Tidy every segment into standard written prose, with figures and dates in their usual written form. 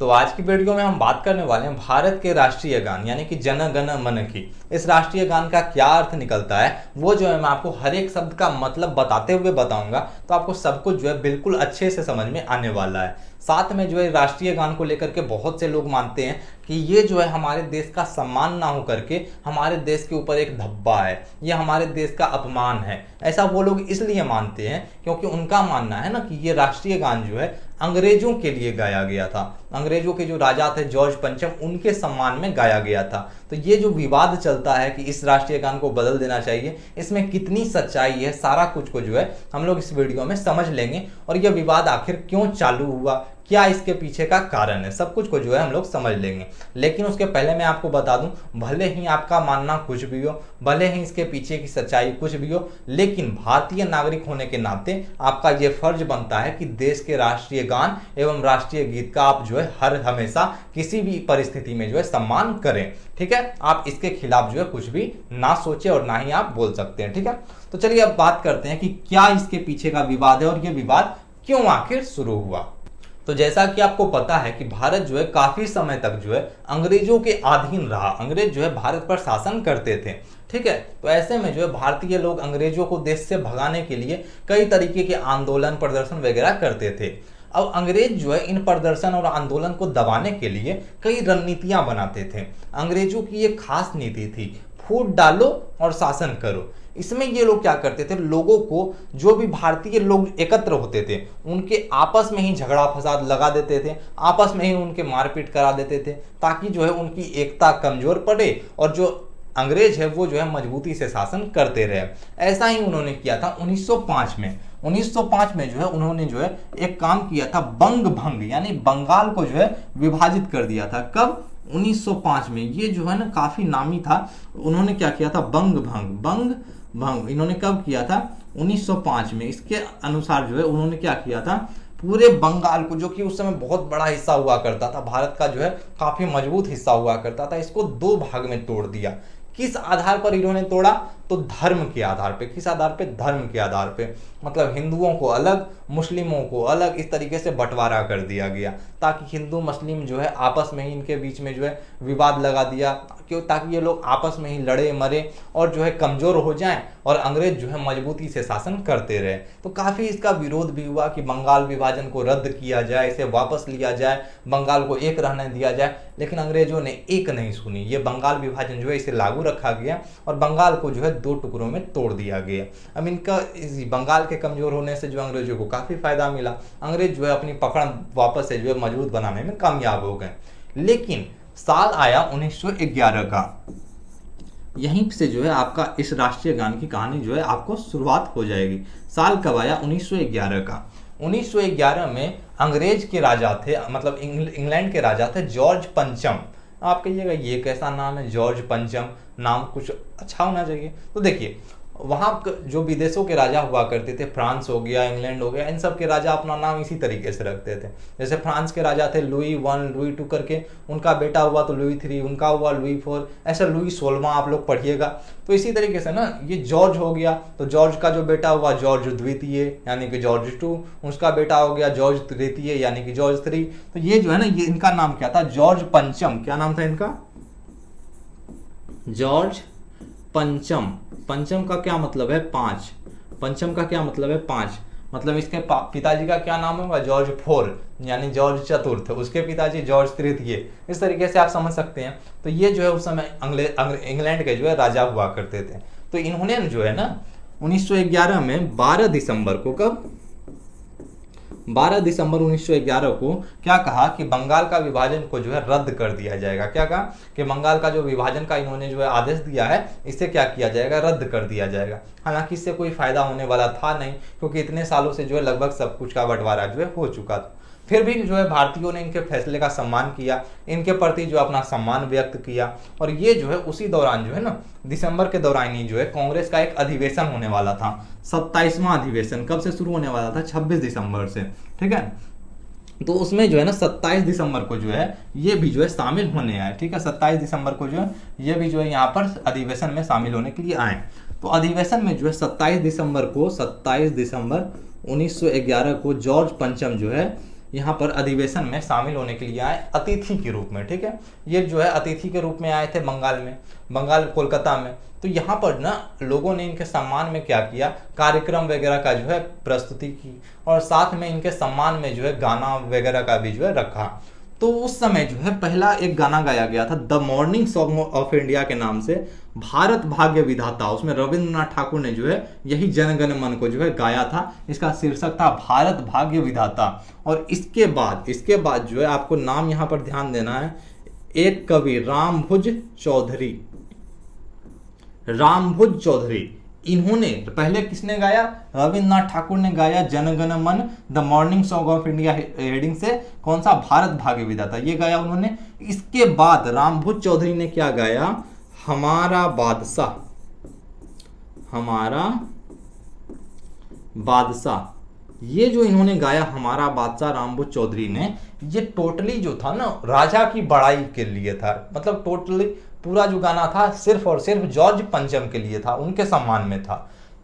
तो आज की वीडियो में हम बात करने वाले हैं भारत के राष्ट्रीय गान यानी कि जन गण मन की। इस राष्ट्रीय गान का क्या अर्थ निकलता है वो जो है मैं आपको हर एक शब्द का मतलब बताते हुए बताऊंगा, तो आपको सब कुछ जो है बिल्कुल अच्छे से समझ में आने वाला है। साथ में जो है राष्ट्रीय गान को लेकर के बहुत से लोग मानते हैं कि ये जो है हमारे देश का सम्मान ना हो करके हमारे देश के ऊपर एक धब्बा है, ये हमारे देश का अपमान है। ऐसा वो लोग इसलिए मानते हैं क्योंकि उनका मानना है ना कि ये राष्ट्रीय गान जो है अंग्रेजों के लिए गाया गया था। अंग्रेजों के जो राजा थे जॉर्ज पंचम, उनके सम्मान में गाया गया था। तो ये जो विवाद चलता है कि इस राष्ट्रीय गान को बदल देना चाहिए, इसमें कितनी सच्चाई है, सारा कुछ को जो है हम लोग इस वीडियो में समझ लेंगे। और यह विवाद आखिर क्यों चालू हुआ, क्या इसके पीछे का कारण है, सब कुछ को जो है हम लोग समझ लेंगे। लेकिन उसके पहले मैं आपको बता दूं, भले ही आपका मानना कुछ भी हो, भले ही इसके पीछे की सच्चाई कुछ भी हो, लेकिन भारतीय नागरिक होने के नाते आपका यह फर्ज बनता है कि देश के राष्ट्रीय गान एवं राष्ट्रीय गीत का आप जो है हर हमेशा किसी भी परिस्थिति में जो है सम्मान करें। ठीक है, आप इसके खिलाफ जो है कुछ भी ना सोचे और ना ही आप बोल सकते हैं। ठीक है, तो चलिए अब बात करते हैं कि क्या इसके पीछे का विवाद है और यह विवाद क्यों आखिर शुरू हुआ। तो जैसा कि आपको पता है कि भारत जो है काफी समय तक जो है अंग्रेजों के अधीन रहा। अंग्रेज जो है भारत पर शासन करते थे। ठीक है, तो ऐसे में जो है भारतीय लोग अंग्रेजों को देश से भगाने के लिए कई तरीके के आंदोलन प्रदर्शन वगैरह करते थे। अब अंग्रेज जो है इन प्रदर्शन और आंदोलन को दबाने के लिए कई रणनीतियां बनाते थे। अंग्रेजों की एक खास नीति थी, फूट डालो और शासन करो। इसमें ये लोग क्या करते थे, लोगों को, जो भी भारतीय लोग एकत्र होते थे उनके आपस में ही झगड़ा फसाद लगा देते थे, आपस में ही उनके मारपीट करा देते थे, ताकि जो है उनकी एकता कमजोर पड़े और जो अंग्रेज है वो जो है मजबूती से शासन करते रहे। ऐसा ही उन्होंने किया था 1905 में। 1905 में जो है उन्होंने जो है एक काम किया था, बंग भंग, यानी बंगाल को जो है विभाजित कर दिया था। कब? 1905 में। ये जो है ना काफी नामी था। उन्होंने क्या किया था, बंग भंग, बंग भंग इन्होंने कब किया था? 1905 में। इसके अनुसार जो है उन्होंने क्या किया था, पूरे बंगाल को, जो कि उस समय बहुत बड़ा हिस्सा हुआ करता था, भारत का जो है काफी मजबूत हिस्सा हुआ करता था, इसको दो भाग में तोड़ दिया। किस आधार पर इन्होंने तोड़ा? तो धर्म के आधार पे। किस आधार पे? धर्म के आधार पे। मतलब हिंदुओं को अलग, मुस्लिमों को अलग, इस तरीके से बंटवारा कर दिया गया, ताकि हिंदू मुस्लिम जो है आपस में ही इनके बीच में जो है विवाद लगा दिया, क्यों? ताकि ये लोग आपस में ही लड़े मरे और जो है कमजोर हो जाएं और अंग्रेज जो है मजबूती से शासन करते रहे। तो काफी इसका विरोध भी हुआ कि बंगाल विभाजन को रद्द किया जाए, इसे वापस लिया जाए, बंगाल को एक रहने दिया जाए। लेकिन अंग्रेजों ने एक नहीं सुनी। ये बंगाल विभाजन जो है इसे लागू रखा गया और बंगाल को जो है दो टुकड़ों में तोड़ दिया गया। अब इनका इस बंगाल के कमजोर होने से जो अंग्रेजों को काफी फायदा मिला। अंग्रेज जो है अपनी पकड़ वापस से जो है मजबूत बनाने में कामयाब हो गए। लेकिन साल आया 1911 का। यहीं से जो है आपका इस राष्ट्रीय गान की कहानी जो है आपको शुरुआत हो जाएगी। साल कब आया? 1911 का। 1911 में अंग्रेज के राजा थे, मतलब इंग्लैंड के राजा थे जॉर्ज पंचम। आप कहिएगा ये कैसा नाम है, जॉर्ज पंचम, नाम कुछ अच्छा होना चाहिए। तो देखिए, वहाँ जो विदेशों के राजा हुआ करते थे, फ्रांस हो गया, इंग्लैंड हो गया, इन सब के राजा अपना नाम इसी तरीके से रखते थे। जैसे फ्रांस के राजा थे लुई वन, लुई टू करके, उनका बेटा हुआ तो लुई थ्री, उनका हुआ लुई फोर, ऐसा लुई 16वां आप लोग पढ़िएगा। तो इसी तरीके से ना ये जॉर्ज हो गया तो जॉर्ज का जो बेटा हुआ जॉर्ज द्वितीय यानी कि जॉर्ज टू, उसका बेटा हो गया जॉर्ज तृतीय यानी कि जॉर्ज थ्री। तो ये जो है ना, ये इनका नाम क्या था? जॉर्ज पंचम। क्या नाम था इनका? जॉर्ज पंचम। पंचम का क्या मतलब है? पांच। पंचम का क्या मतलब है? पांच। मतलब इसके पिताजी का क्या नाम होगा? जॉर्ज फोर यानी जॉर्ज चतुर्थ, उसके पिताजी जॉर्ज तृतीय। इस तरीके से आप समझ सकते हैं। तो ये जो है उस समय इंग्लैंड के जो है राजा हुआ करते थे। तो इन्होंने जो है ना 1911 में 12 दिसंबर को, कब? 12 दिसंबर 1911 को क्या कहा कि बंगाल का विभाजन को जो है रद्द कर दिया जाएगा। क्या कहा कि बंगाल का जो विभाजन का इन्होंने जो है आदेश दिया है, इसे क्या किया जाएगा? रद्द कर दिया जाएगा। हालांकि इससे कोई फायदा होने वाला था नहीं, क्योंकि इतने सालों से जो है लगभग सब कुछ का बंटवारा जो है हो चुका था। फिर भी जो है भारतीयों ने इनके फैसले का सम्मान किया, इनके प्रति जो अपना सम्मान व्यक्त किया। और ये जो है उसी दौरान जो है ना, दिसंबर के दौरान ही जो है कांग्रेस का एक अधिवेशन होने वाला था, 27वां अधिवेशन। कब से शुरू होने वाला था? 26 दिसंबर से। ठीक है, तो उसमें जो है ना 27 दिसंबर को जो है ये भी जो है शामिल होने आए। ठीक है, 27 दिसंबर को जो है ये भी जो है यहाँ पर अधिवेशन में शामिल होने के लिए आए। तो अधिवेशन में जो है 27 दिसंबर 1911 को जॉर्ज पंचम जो है यहाँ पर अधिवेशन में शामिल होने के लिए आए अतिथि के रूप में, ठीक है। ये जो है अतिथि के रूप में आए थे बंगाल कोलकाता में। तो यहाँ पर ना लोगों ने इनके सम्मान में क्या किया, कार्यक्रम वगैरह का जो है प्रस्तुति की, और साथ में इनके सम्मान में जो है गाना वगैरह का भी जो है रखा। तो उस समय जो है पहला एक गाना गाया गया था the morning song of India के नाम से, भारत भाग्य विधाता। उसमें रविंद्रनाथ ठाकुर ने जो है यही जन गण मन को जो है गाया था। इसका शीर्षक था भारत भाग्य विधाता। और इसके बाद जो है आपको नाम यहाँ पर ध्यान देना है, एक कवि रामभुज चौधरी, इन्होंने पहले किसने गाया, रविंद्रनाथ ठाकुर ने गाया जन गण मन the morning song of India heading से, कौन सा, भारत भाग्य विधाता, ये गाया उन्होंने। इसके बाद रामभुज चौधरी ने क्या गाया, हमारा बादशाह। ये जो इन्होंने गाया हमारा बादशाह रामभुज चौधरी ने, ये टोटली जो था ना राजा की बड़ाई के लिए था। मतलब टोटली पूरा जो गाना था सिर्फ और सिर्फ जॉर्ज पंचम के लिए था, उनके सम्मान में था।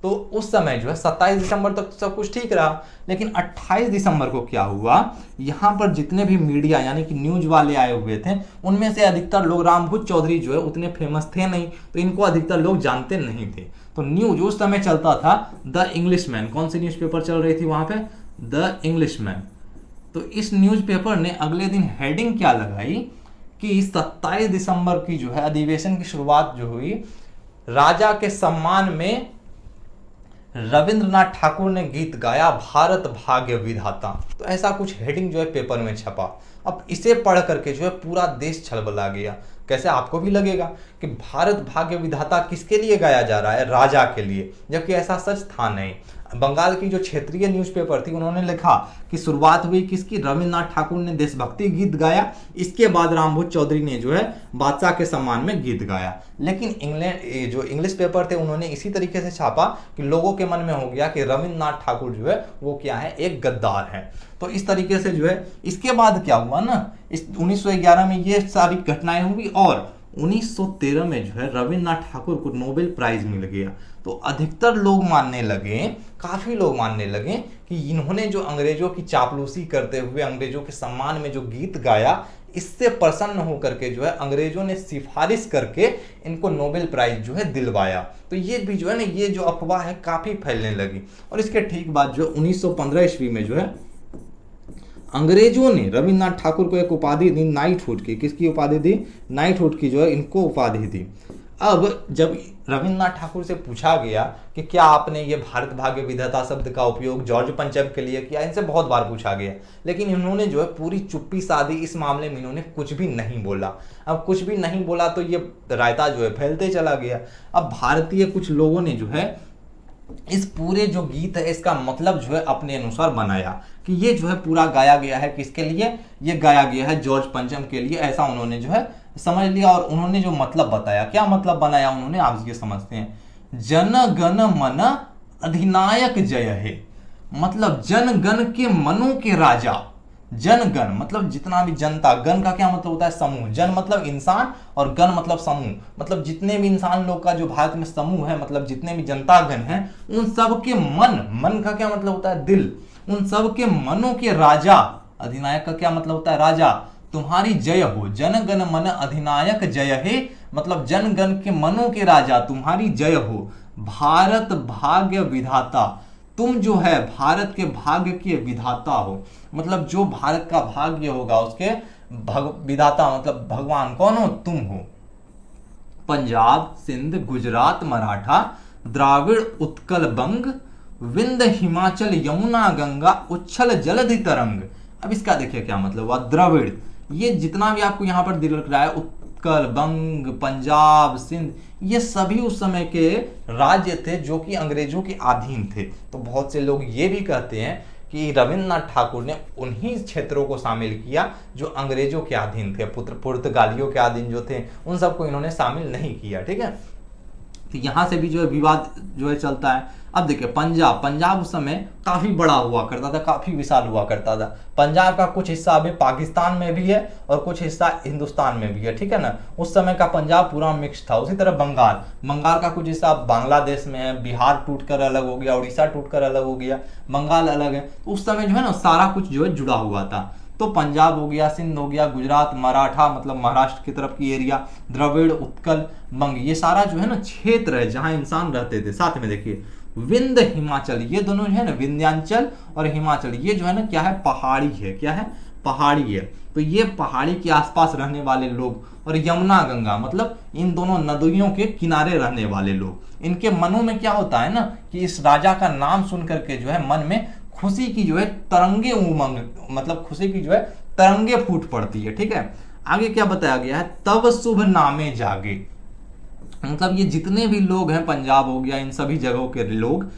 तो उस समय जो है 27 दिसंबर तक सब कुछ ठीक रहा, लेकिन 28 दिसंबर को क्या हुआ, यहाँ पर जितने भी मीडिया यानी कि न्यूज वाले आए हुए थे, उनमें से अधिकतर लोग, रामभुज चौधरी जो है उतने फेमस थे नहीं, तो इनको अधिकतर लोग जानते नहीं थे। तो न्यूज उस समय चलता था द इंग्लिशमैन। कौन सी न्यूज़पेपर चल रही थी वहां पे, द इंग्लिशमैन। तो इस न्यूज़पेपर ने अगले दिन हेडिंग क्या लगाई कि 27 दिसंबर की जो है अधिवेशन की शुरुआत जो हुई, राजा के सम्मान में रविंद्रनाथ ठाकुर ने गीत गाया भारत भाग्य विधाता। तो ऐसा कुछ हेडिंग जो है पेपर में छपा। अब इसे पढ़ करके जो है पूरा देश छलबला गया। कैसे, आपको भी लगेगा कि भारत भाग्य विधाता किसके लिए गाया जा रहा है, राजा के लिए, जबकि ऐसा सच था नहीं। बंगाल की जो क्षेत्रीय न्यूज़पेपर थी उन्होंने लिखा कि शुरुआत हुई किसकी, रविंद्रनाथ ठाकुर ने देशभक्ति गीत गाया, इसके बाद रामभुज चौधरी ने जो है बादशाह के सम्मान में गीत गाया। लेकिन जो इंग्लिश पेपर थे उन्होंने इसी तरीके से छापा कि लोगों के मन में हो गया कि रविंद्रनाथ ठाकुर जो है वो क्या है, एक गद्दार है। तो इस तरीके से जो है इसके बाद क्या हुआ ना, इस 1911 में ये सारी घटनाएं हुई, और 1913 में जो है रविंद्रनाथ ठाकुर को नोबेल प्राइज मिल गया। तो अधिकतर लोग मानने लगे, काफी लोग मानने लगे कि इन्होंने जो अंग्रेजों की चापलूसी करते हुए अंग्रेजों के सम्मान में जो गीत गाया, इससे प्रसन्न होकर के जो है अंग्रेजों ने सिफारिश करके इनको नोबेल प्राइज जो है दिलवाया। तो ये भी जो है ना, ये जो अफवाह है काफी फैलने लगी। और इसके ठीक बाद जो 1915 ईस्वी में जो है अंग्रेजों ने रविंद्रनाथ ठाकुर को एक उपाधि दी, नाइटहुड की। किसकी उपाधि दी, नाइटहुड की जो है इनको उपाधि दी। अब जब रविंद्रनाथ ठाकुर से पूछा गया कि क्या आपने ये भारत भाग्य विधाता शब्द का उपयोग जॉर्ज पंचम के लिए किया, इनसे बहुत बार पूछा गया, लेकिन इन्होंने जो है पूरी चुप्पी साधी। इस मामले में इन्होंने कुछ भी नहीं बोला। अब कुछ भी नहीं बोला तो ये रायता जो है फैलते चला गया। अब भारतीय कुछ लोगों ने जो है इस पूरे जो गीत है इसका मतलब जो है अपने अनुसार बनाया कि ये जो है पूरा गाया गया है किसके लिए, ये गाया गया है जॉर्ज पंचम के लिए, ऐसा उन्होंने जो है समझ लिया। और उन्होंने जो मतलब बताया, क्या मतलब बनाया उन्होंने, आप ये समझते हैं, जन गण मन अधिनायक जय है। मतलब जन गण के मनों के राजा, जन गण मतलब जितना भी जनता, गण का क्या मतलब होता है, समूह। जन मतलब इंसान और गण मतलब समूह, मतलब जितने भी इंसान लोग का जो भारत में समूह है, मतलब जितने भी जनता गण हैं, उन सब के मन का क्या मतलब होता है, दिल, उन सब के मनों के राजा। अधिनायक का क्या मतलब होता है, राजा। तुम्हारी जय हो, जन गण मन अधिनायक जय है, मतलब जन गण के मनों के राजा तुम्हारी जय हो। भारत भाग्य विधाता, तुम जो है भारत के भाग्य के विधाता हो, मतलब जो भारत का भाग्य होगा उसके विधाता, मतलब भगवान कौन हो, तुम हो। पंजाब, सिंध, गुजरात, मराठा, द्राविड़, उत्कल, बंग, विंध, हिमाचल, यमुना, गंगा, उच्छल जलधि तरंग। अब इसका देखिए क्या मतलब हुआ, द्रविड़, ये जितना भी आपको यहां पर दिख रहा है, उत्कल, बंग, पंजाब, सिंध, ये सभी उस समय के राज्य थे जो कि अंग्रेजों के अधीन थे। तो बहुत से लोग ये भी कहते हैं कि रविंद्रनाथ ठाकुर ने उन्हीं क्षेत्रों को शामिल किया जो अंग्रेजों के अधीन थे, पुर्तगालियों के अधीन जो थे, उन सबको इन्होंने शामिल नहीं किया। ठीक है, तो यहाँ से भी जो है विवाद जो है चलता है। अब देखिए पंजाब उस समय काफी बड़ा हुआ करता था, काफी विशाल हुआ करता था। पंजाब का कुछ हिस्सा अभी पाकिस्तान में भी है और कुछ हिस्सा हिंदुस्तान में भी है, ठीक है ना। उस समय का पंजाब पूरा मिक्स था। उसी तरह बंगाल का कुछ हिस्सा बांग्लादेश में है, बिहार टूटकर अलग हो गया, उड़ीसा टूटकर अलग हो गया, बंगाल अलग है। तो उस समय जो है ना सारा कुछ जो है जुड़ा हुआ था। तो पंजाब हो गया, सिंध हो गया, गुजरात, मराठा मतलब महाराष्ट्र की तरफ की एरिया, द्रविड़, उत्कल, बंग, ये सारा जो है ना क्षेत्र है जहां इंसान रहते थे। साथ में देखिए विंध्य हिमाचल, ये दोनों जो है ना विंध्यांचल और हिमाचल, ये जो है ना क्या है, पहाड़ी है। क्या है, पहाड़ी है। तो ये पहाड़ी के आसपास रहने वाले लोग, और यमुना गंगा मतलब इन दोनों नदियों के किनारे रहने वाले लोग, इनके मनों में क्या होता है ना कि इस राजा का नाम सुन करके जो है मन में खुशी की जो है तरंगे उमंग, मतलब खुशी की जो है तरंगे फूट पड़ती है। ठीक है, आगे क्या बताया गया है, तब शुभ नामे जागे, मतलब ये जितने भी लोग हैं, पंजाब हो गया, इन सभी जगहों के लोग,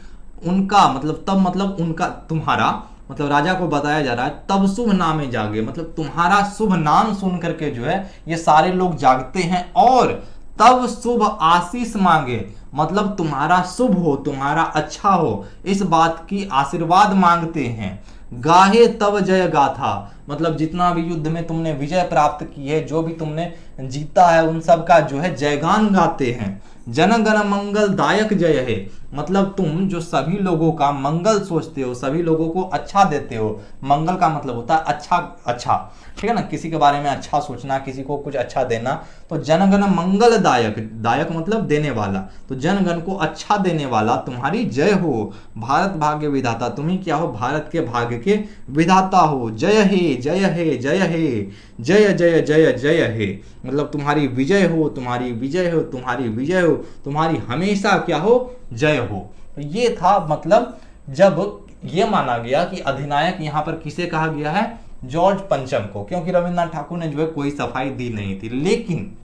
उनका मतलब तब मतलब उनका तुम्हारा मतलब राजा को बताया जा रहा है तब शुभ नामे जागे, मतलब तुम्हारा शुभ नाम सुन करके जो है ये सारे लोग जागते हैं और तब शुभ आशीष मांगे, मतलब तुम्हारा शुभ हो, तुम्हारा अच्छा हो, इस बात की आशीर्वाद मांगते हैं। गाहे तब जय गाथा, मतलब जितना भी युद्ध में तुमने विजय प्राप्त की है, जो भी तुमने जीता है, उन सब का जो है जयगान गाते हैं। जन गण मंगल दायक जय है, मतलब तुम जो सभी लोगों का मंगल सोचते हो, सभी लोगों को अच्छा देते हो। मंगल का मतलब होता है अच्छा अच्छा, ठीक है ना, किसी के बारे में अच्छा सोचना, किसी को कुछ अच्छा देना। तो जनगण मंगल दायक, दायक मतलब देने वाला, तो जनगण को अच्छा देने वाला तुम्हारी जय हो। भारत भाग्य विधाता, तुम ही क्या हो, भारत के भाग्य के विधाता हो। जय हे जय हे जय हे, जय जय जय जय हे, मतलब तुम्हारी विजय हो, तुम्हारी विजय हो, तुम्हारी विजय हो, तुम्हारी हमेशा क्या हो, जय हो। तो ये था मतलब जब ये माना गया कि अधिनायक यहाँ पर किसे कहा गया है, जॉर्ज पंचम को, क्योंकि रविंद्रनाथ ठाकुर ने जो है कोई सफाई दी नहीं थी। लेकिन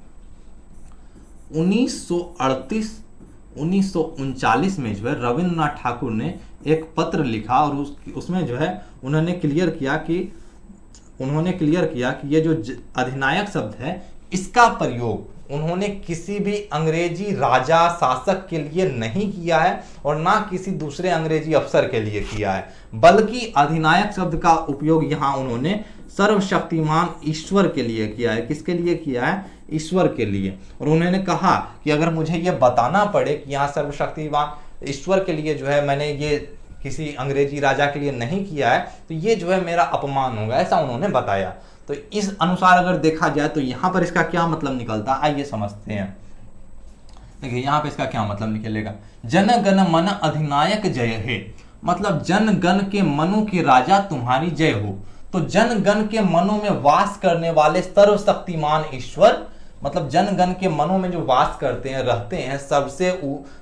1938-1939 में जो है रविंद्रनाथ ठाकुर ने एक पत्र लिखा और उसमें जो है उन्होंने क्लियर किया कि ये जो अधिनायक शब्द है, इसका प्रयोग उन्होंने किसी भी अंग्रेजी राजा शासक के लिए नहीं किया है और ना किसी दूसरे अंग्रेजी अफसर के लिए किया है, बल्कि अधिनायक शब्द का उपयोग यहाँ उन्होंने सर्वशक्तिमान ईश्वर के लिए किया है। किसके लिए किया है, ईश्वर के लिए। और उन्होंने कहा कि अगर मुझे ये बताना पड़े कि यहाँ सर्वशक्तिमान ईश्वर के लिए जो है मैंने ये किसी अंग्रेजी राजा के लिए नहीं किया है, तो ये जो है मेरा अपमान होगा, ऐसा उन्होंने बताया। तो इस अनुसार अगर देखा जाए तो यहां पर इसका क्या मतलब निकलता है, आइए समझते हैं। देखिए यहां पे इसका क्या मतलब निकलेगा, जन गण मन अधिनायक जय हे, मतलब जन गण के मनों के राजा तुम्हारी जय हो। तो जन गण के मनों में वास करने वाले सर्वशक्तिमान ईश्वर, मतलब जन गण के मनों में जो वास करते हैं, रहते हैं, सबसे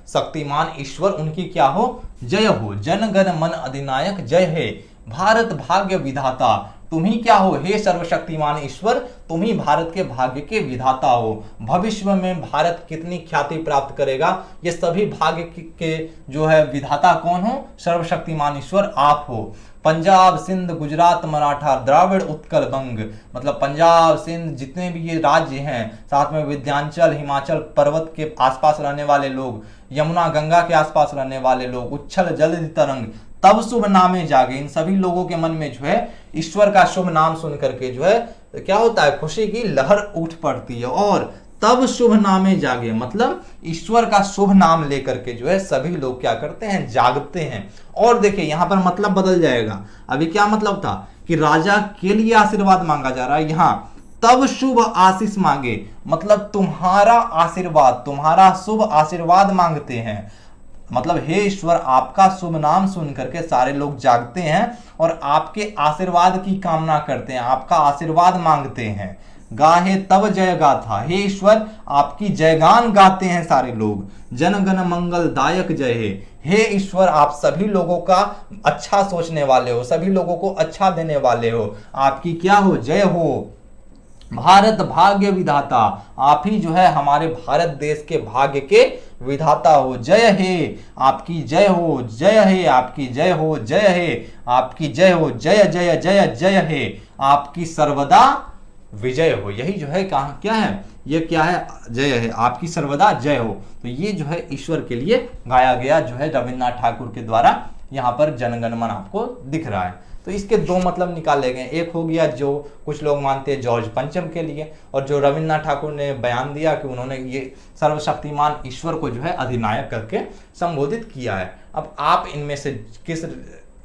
शक्तिमान ईश्वर, उनकी क्या हो, जय हो। जन गण मन अधिनायक जय हे, भारत भाग्य विधाता, तुम ही क्या हो, हे सर्वशक्तिमान ईश्वर, तुम ही भारत के भाग्य के विधाता हो। भविष्य में भारत कितनी ख्याति प्राप्त करेगा, ये सभी भाग्य के जो है विधाता कौन हो, सर्वशक्तिमान ईश्वर आप हो। पंजाब सिंध गुजरात मराठा द्राविड़ उत्कल बंग, मतलब पंजाब सिंध जितने भी ये राज्य हैं, साथ में विंध्याचल हिमाचल पर्वत के आसपास रहने वाले लोग, यमुना गंगा के आसपास रहने वाले लोग, उच्छल जलधि तरंग, तब शुभ नामे जागे, इन सभी लोगों के मन में जो है ईश्वर का शुभ नाम सुन करके जो है क्या होता है, खुशी की लहर उठ पड़ती है। और तब शुभ नामे जागे, मतलब ईश्वर का शुभ नाम लेकर के जो है सभी लोग क्या करते हैं, जागते हैं। और देखिए यहां पर मतलब बदल जाएगा, अभी क्या मतलब था कि राजा के लिए आशीर्वाद मांगा जा रहा है, यहां तब शुभ आशीष मांगे, मतलब तुम्हारा आशीर्वाद, तुम्हारा शुभ आशीर्वाद मांगते हैं। मतलब हे ईश्वर, आपका शुभ नाम सुन करके सारे लोग जागते हैं और आपके आशीर्वाद की कामना करते हैं, आपका आशीर्वाद मांगते हैं। गाहे तब जय गाथा, हे ईश्वर आपकी जयगान गाते हैं सारे लोग। जन गण मंगल दायक जय हे ईश्वर आप सभी लोगों का अच्छा सोचने वाले हो, सभी लोगों को अच्छा देने वाले हो, आपकी क्या हो, जय हो। भारत भाग्य विधाता, आप ही जो है हमारे भारत देश के भाग्य के विधाता हो। जय हे, आपकी जय हो, जय हे, आपकी जय हो, जय हे, आपकी जय हो, जय जय जय जय हे, आपकी सर्वदा विजय हो। यही जो है कहाँ क्या है, ये क्या है, जय है, आपकी सर्वदा जय हो। तो ये जो है ईश्वर के लिए गाया गया जो है रविन्द्रनाथ ठाकुर के द्वारा यहाँ पर जनगण मन आपको दिख रहा है। तो इसके दो मतलब निकाले गए, एक हो गया जो कुछ लोग मानते हैं जॉर्ज पंचम के लिए, और जो रविन्द्रनाथ ठाकुर ने बयान दिया कि उन्होंने ये सर्वशक्तिमान ईश्वर को जो है अधिनायक करके संबोधित किया है। अब आप इनमें से किस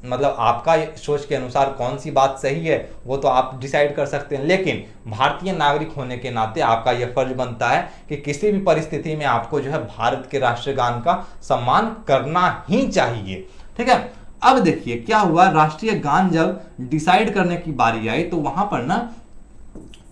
मतलब आपका सोच के अनुसार कौन सी बात सही है वो तो आप डिसाइड कर सकते हैं, लेकिन भारतीय नागरिक होने के नाते आपका यह फर्ज बनता है कि किसी भी परिस्थिति में आपको जो है भारत के राष्ट्रीय गान का सम्मान करना ही चाहिए। ठीक है, अब देखिए क्या हुआ, राष्ट्रीय गान जब डिसाइड करने की बारी आई तो वहां पर ना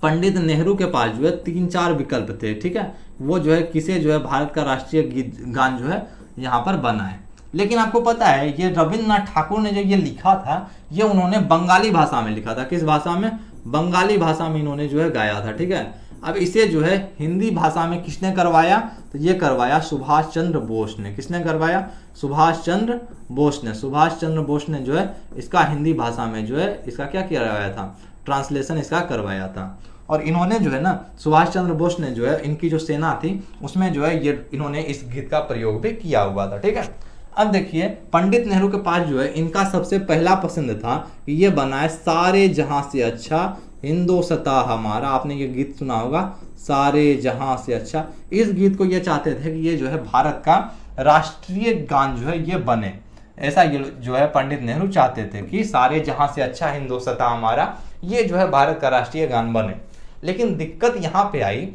पंडित नेहरू के पास जो है 3-4 विकल्प थे। ठीक है, वो जो है किसे जो है भारत का राष्ट्रीय गीत गान जो है यहाँ पर बना है। लेकिन आपको पता है ये रविन्द्रनाथ ठाकुर ने जो ये लिखा था ये उन्होंने बंगाली भाषा में लिखा था। किस भाषा में? बंगाली भाषा में इन्होंने जो है गाया था। ठीक है, अब इसे जो है हिंदी भाषा में किसने करवाया? तो ये करवाया सुभाष चंद्र बोस ने। किसने करवाया? सुभाष चंद्र बोस ने। सुभाष चंद्र बोस ने जो है इसका हिंदी भाषा में जो है इसका क्या करवाया था? ट्रांसलेशन इसका करवाया था। और इन्होंने जो है ना सुभाष चंद्र बोस ने जो है इनकी जो सेना थी उसमें जो है ये इन्होंने इस गीत का प्रयोग भी किया हुआ था। ठीक है, अब देखिए पंडित नेहरू के पास जो है इनका सबसे पहला पसंद था कि ये बनाए सारे जहां से अच्छा हिंदोसता हमारा। आपने ये गीत सुना होगा, सारे जहां से अच्छा। इस गीत को ये चाहते थे कि ये जो है भारत का राष्ट्रीय गान जो है ये बने। ऐसा ये जो है पंडित नेहरू चाहते थे कि सारे जहां से अच्छा हिंदोसता हमारा, ये जो है भारत का राष्ट्रीय गान बने। लेकिन दिक्कत यहाँ पे आई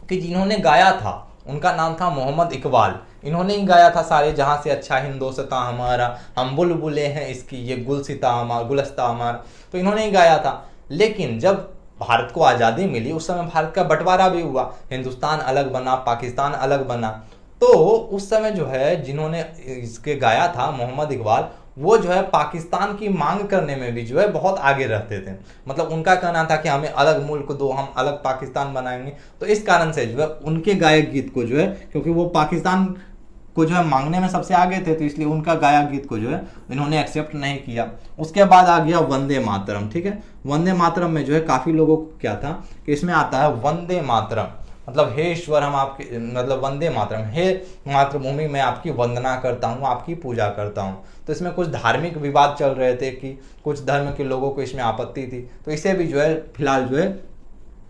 कि जिन्होंने गाया था उनका नाम था मोहम्मद इकबाल। इन्होंने ही गाया था सारे जहां से अच्छा हिंदोसता हमारा, हम बुलबुले हैं इसकी ये गुलसिता हमारा, गुलस्ता हमारा। तो इन्होंने ही गाया था। लेकिन जब भारत को आज़ादी मिली उस समय भारत का बंटवारा भी हुआ, हिंदुस्तान अलग बना, पाकिस्तान अलग बना। तो उस समय जो है जिन्होंने इसके गाया था मोहम्मद इकबाल, वो जो है पाकिस्तान की मांग करने में भी जो है बहुत आगे रहते थे। मतलब उनका कहना था कि हमें अलग मुल्क दो, हम अलग पाकिस्तान बनाएंगे। तो इस कारण से जो है उनके गायक गीत को जो है, क्योंकि वो पाकिस्तान को जो है मांगने में सबसे आगे थे, तो इसलिए उनका गाया गीत को जो है इन्होंने एक्सेप्ट नहीं किया। उसके बाद आ गया वंदे मातरम। ठीक है, वंदे मातरम में जो है काफ़ी लोगों को क्या था कि इसमें आता है वंदे मातरम, मतलब हे ईश्वर हम आपके, मतलब वंदे मातरम, हे मातृभूमि मैं आपकी वंदना करता हूँ, आपकी पूजा करता हूँ। तो इसमें कुछ धार्मिक विवाद चल रहे थे कि कुछ धर्म के लोगों को इसमें आपत्ति थी, तो इसे भी जो है फिलहाल जो है,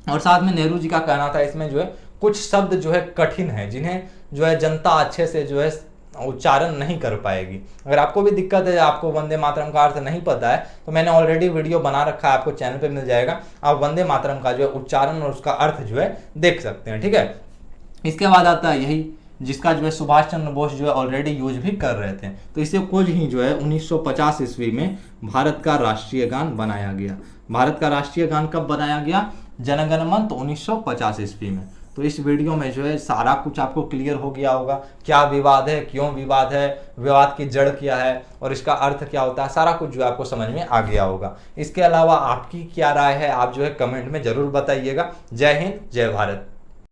और साथ में नेहरू जी का कहना था इसमें जो है कुछ शब्द जो है कठिन है जिन्हें जो है जनता अच्छे से जो है उच्चारण नहीं कर पाएगी। अगर आपको भी दिक्कत है, आपको वंदे मातरम का अर्थ नहीं पता है, तो मैंने ऑलरेडी वीडियो बना रखा है, आपको चैनल पे मिल जाएगा। आप वंदे मातरम का जो है उच्चारण और उसका अर्थ जो है देख सकते हैं। ठीक है, इसके बाद आता है यही जिसका जो है सुभाष चंद्र बोस जो है ऑलरेडी यूज भी कर रहे थे। तो इसे कुछ ही जो है 1950 ईस्वी में भारत का राष्ट्रीय गान बनाया गया। भारत का राष्ट्रीय गान कब बनाया गया? जनगण मन, तो 1950 ईस्वी में। तो इस वीडियो में जो है सारा कुछ आपको क्लियर हो गया होगा, क्या विवाद है, क्यों विवाद है, विवाद की जड़ क्या है और इसका अर्थ क्या होता है, सारा कुछ जो है आपको समझ में आ गया होगा। इसके अलावा आपकी क्या राय है आप जो है कमेंट में जरूर बताइएगा। जय हिंद, जय भारत।